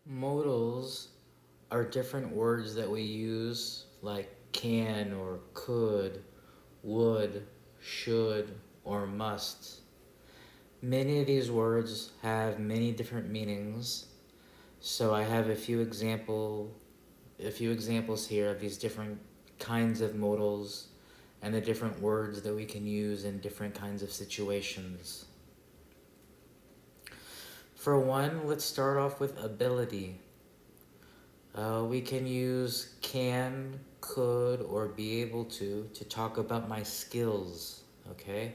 Modals are different words that we use, like can or could, would, should, or must. Many of these words have many different meanings, so I have a few examples here of these different kinds of modals and the different words that we can use in different kinds of situations. For one, let's start off with ability. We can use can, could, or be able to talk about my skills, okay?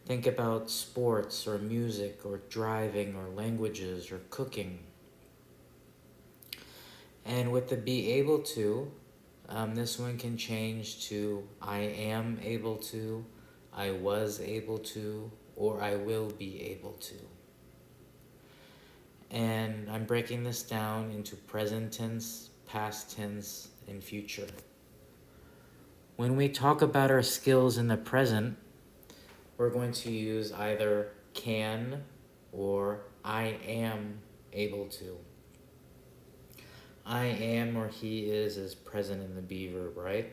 Think about sports or music or driving or languages or cooking. And with the be able to, this one can change to I am able to, I was able to, or I will be able to. And I'm breaking this down into present tense, past tense, and future. When we talk about our skills in the present, we're going to use either can or I am able to. I am or he is present in the be verb, right?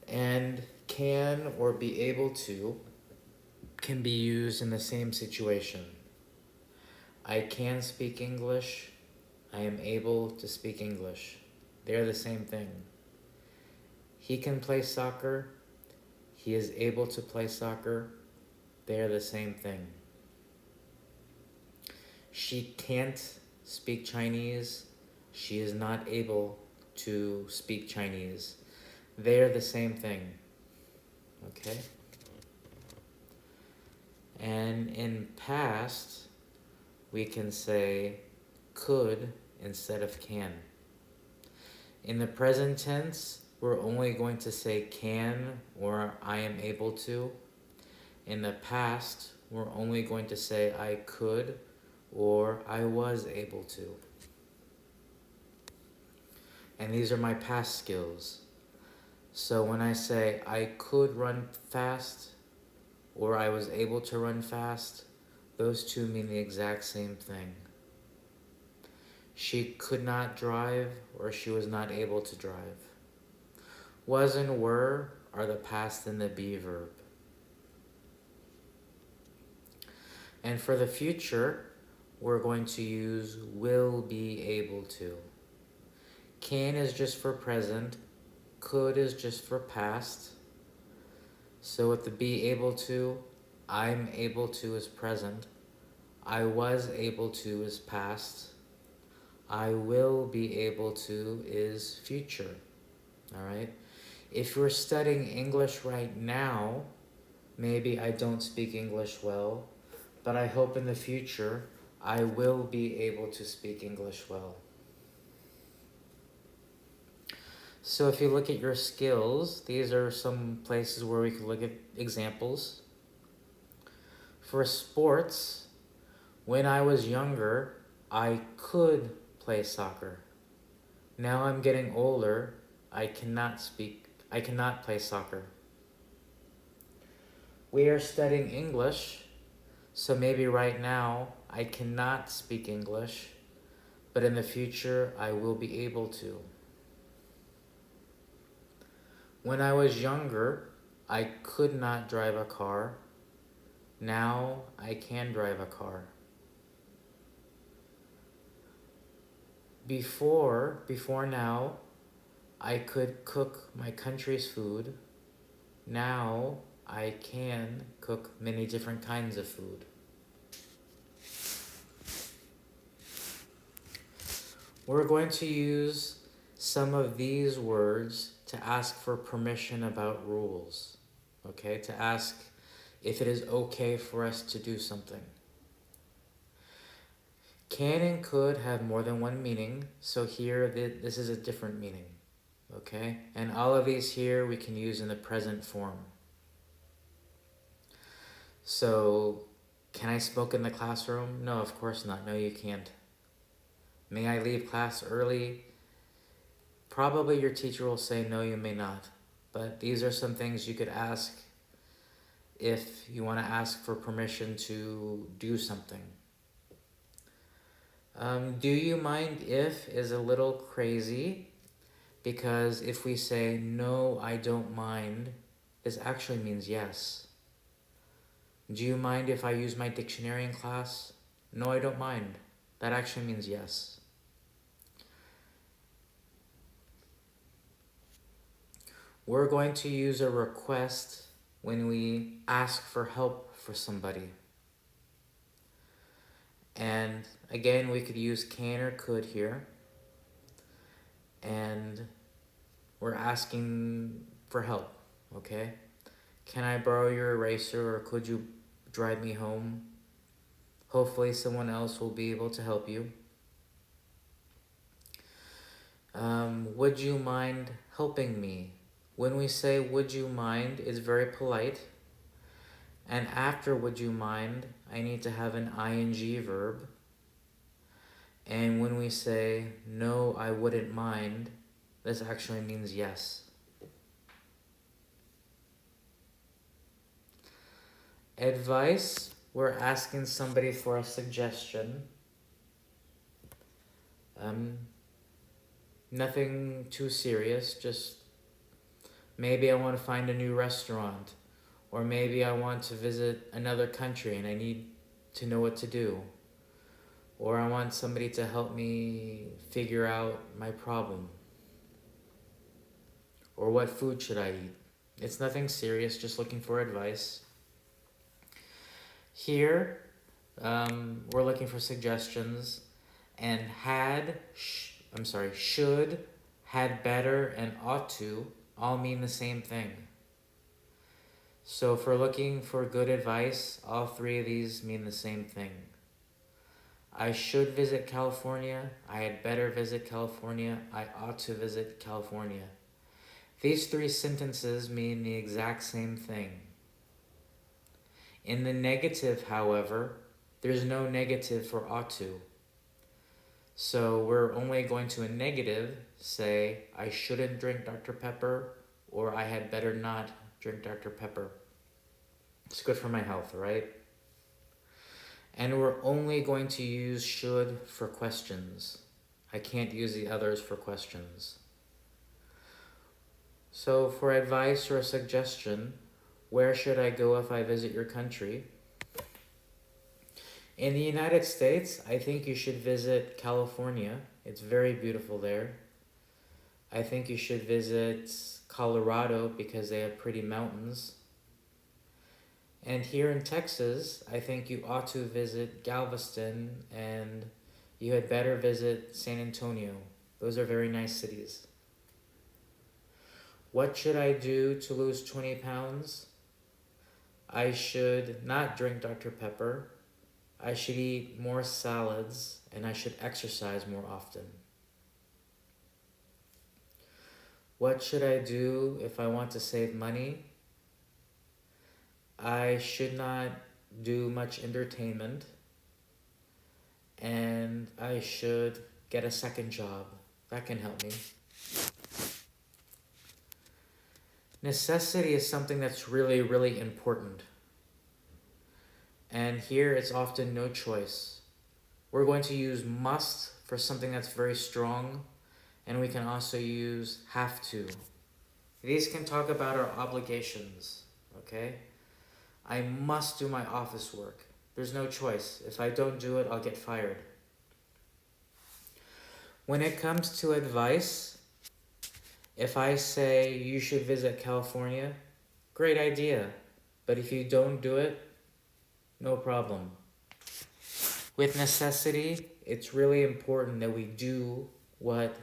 And can or be able to can be used in the same situation. I can speak English. I am able to speak English. They're the same thing. He can play soccer. He is able to play soccer. They're the same thing. She can't speak Chinese. She is not able to speak Chinese. They're the same thing. Okay? And in past, we can say could instead of can. In the present tense, we're only going to say can or I am able to. In the past, we're only going to say I could or I was able to. And these are my past skills. So when I say I could run fast or I was able to run fast, those two mean the exact same thing. She could not drive or she was not able to drive. Was and were are the past and the be verb. And for the future, we're going to use will be able to. Can is just for present. Could is just for past. So with the be able to, I'm able to is present. I was able to is past. I will be able to is future. All right? If you're studying English right now, maybe I don't speak English well, but I hope in the future I will be able to speak English well. So if you look at your skills, these are some places where we could look at examples. For sports, when I was younger, I could play soccer. Now I'm getting older, I cannot play soccer. We are studying English, so maybe right now I cannot speak English, but in the future I will be able to. When I was younger, I could not drive a car. Now I can drive a car. Before now, I could cook my country's food. Now I can cook many different kinds of food. We're going to use some of these words to ask for permission about rules, okay? To ask if it is okay for us to do something. Can and could have more than one meaning, so here this is a different meaning, okay? And all of these here we can use in the present form. So, can I smoke in the classroom? No, of course not. No, you can't. May I leave class early? Probably your teacher will say, no, you may not. But these are some things you could ask if you want to ask for permission to do something. Do you mind if is a little crazy because if we say no, I don't mind, this actually means yes. Do you mind if I use my dictionary in class? No, I don't mind. That actually means yes. We're going to use a request when we ask for help for somebody. And again, we could use can or could here. And we're asking for help, okay? Can I borrow your eraser or could you drive me home? Hopefully someone else will be able to help you. Would you mind helping me? When we say would you mind, it's very polite. And after would you mind, I need to have an ing verb. And when we say no, I wouldn't mind, this actually means yes. Advice, we're asking somebody for a suggestion. Nothing too serious, just maybe I want to find a new restaurant, or maybe I want to visit another country and I need to know what to do, or I want somebody to help me figure out my problem, or what food should I eat. It's nothing serious, just looking for advice. Here, we're looking for suggestions, and should, had better, and ought to all mean the same thing. So if we're looking for good advice, all three of these mean the same thing. I should visit California, I had better visit California, I ought to visit California. These three sentences mean the exact same thing. In the negative, however, there's no negative for ought to. So we're only going to a negative say, I shouldn't drink Dr. Pepper, or I had better not drink Dr. Pepper. It's good for my health, right? And we're only going to use should for questions. I can't use the others for questions. So for advice or a suggestion, where should I go if I visit your country? In the United States, I think you should visit California. It's very beautiful there. I think you should visit Colorado because they have pretty mountains. And here in Texas, I think you ought to visit Galveston and you had better visit San Antonio. Those are very nice cities. What should I do to lose 20 pounds? I should not drink Dr. Pepper. I should eat more salads, and I should exercise more often. What should I do if I want to save money? I should not do much entertainment, and I should get a second job. That can help me. Necessity is something that's really, really important. And here it's often no choice. We're going to use must for something that's very strong, and we can also use have to. These can talk about our obligations, okay? I must do my office work. There's no choice. If I don't do it, I'll get fired. When it comes to advice, if I say you should visit California, great idea. But if you don't do it, no problem. With necessity, it's really important that we do what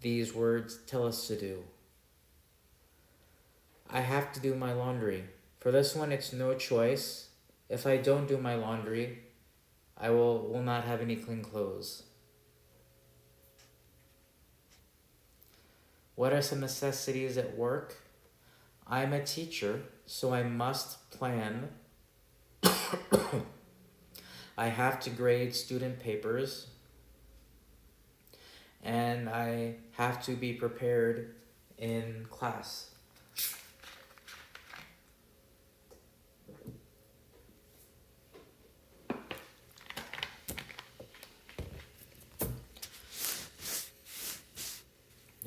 these words tell us to do. I have to do my laundry. For this one, it's no choice. If I don't do my laundry, I will not have any clean clothes. What are some necessities at work? I'm a teacher, so I must plan. I have to grade student papers, and I have to be prepared in class.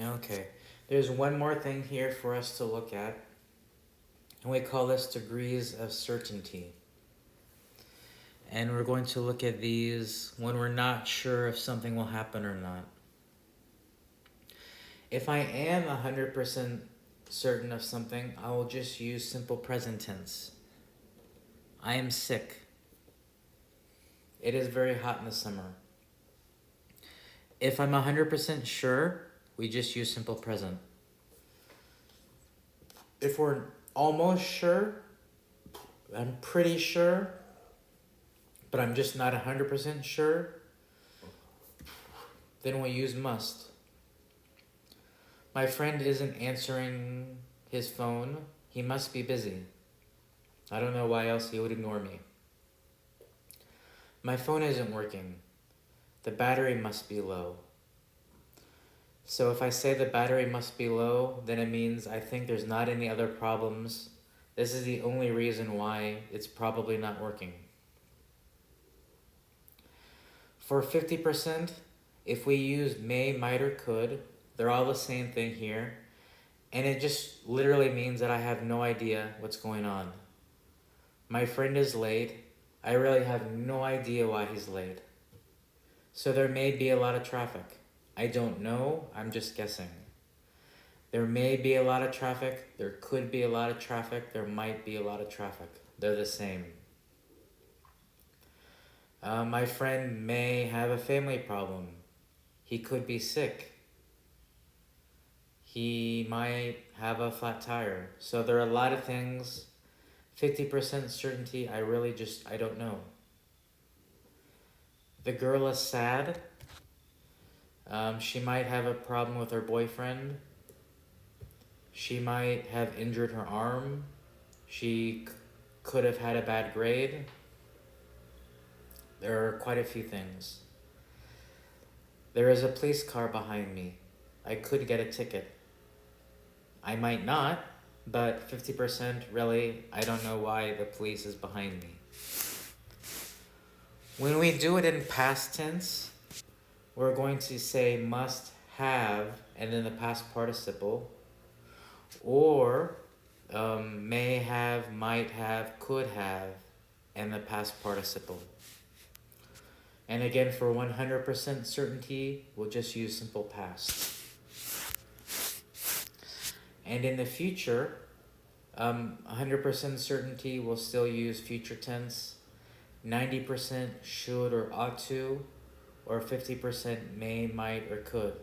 Okay. There's one more thing here for us to look at, and we call this degrees of certainty. And we're going to look at these when we're not sure if something will happen or not. If I am 100% certain of something, I will just use simple present tense. I am sick. It is very hot in the summer. If I'm 100% sure, we just use simple present. If we're almost sure, I'm pretty sure, but I'm just not 100% sure, then we use must. My friend isn't answering his phone. He must be busy. I don't know why else he would ignore me. My phone isn't working. The battery must be low. So if I say the battery must be low, then it means I think there's not any other problems. This is the only reason why it's probably not working. For 50%, if we use may, might, or could, they're all the same thing here. And it just literally means that I have no idea what's going on. My friend is late. I really have no idea why he's late. So there may be a lot of traffic. I don't know, I'm just guessing. There may be a lot of traffic, there could be a lot of traffic, there might be a lot of traffic. They're the same. My friend may have a family problem. He could be sick. He might have a flat tire. So there are a lot of things. 50% certainty, I don't know. The girl is sad. She might have a problem with her boyfriend. She might have injured her arm. She could have had a bad grade. There are quite a few things. There is a police car behind me. I could get a ticket. I might not, but 50% really, I don't know why the police is behind me. When we do it in past tense, we're going to say must have and then the past participle, or may have, might have, could have, and the past participle. And again, for 100% certainty, we'll just use simple past. And in the future, 100% certainty, we'll still use future tense. 90% should or ought to, or 50% may, might, or could.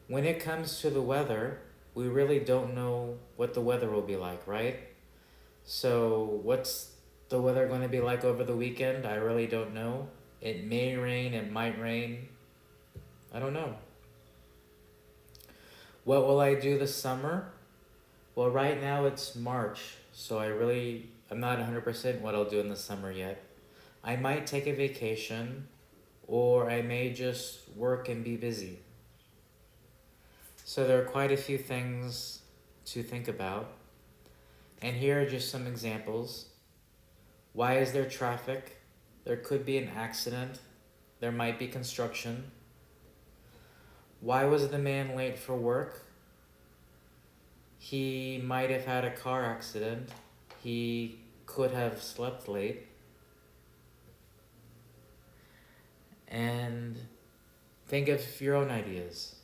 When it comes to the weather, we really don't know what the weather will be like, right? So what's the weather going to be like over the weekend? I really don't know. It may rain, it might rain. I don't know. What will I do this summer? Well, right now it's March, so I'm not 100% what I'll do in the summer yet. I might take a vacation, or I may just work and be busy. So there are quite a few things to think about. And here are just some examples. Why is there traffic? There could be an accident. There might be construction. Why was the man late for work? He might have had a car accident. He could have slept late. And think of your own ideas.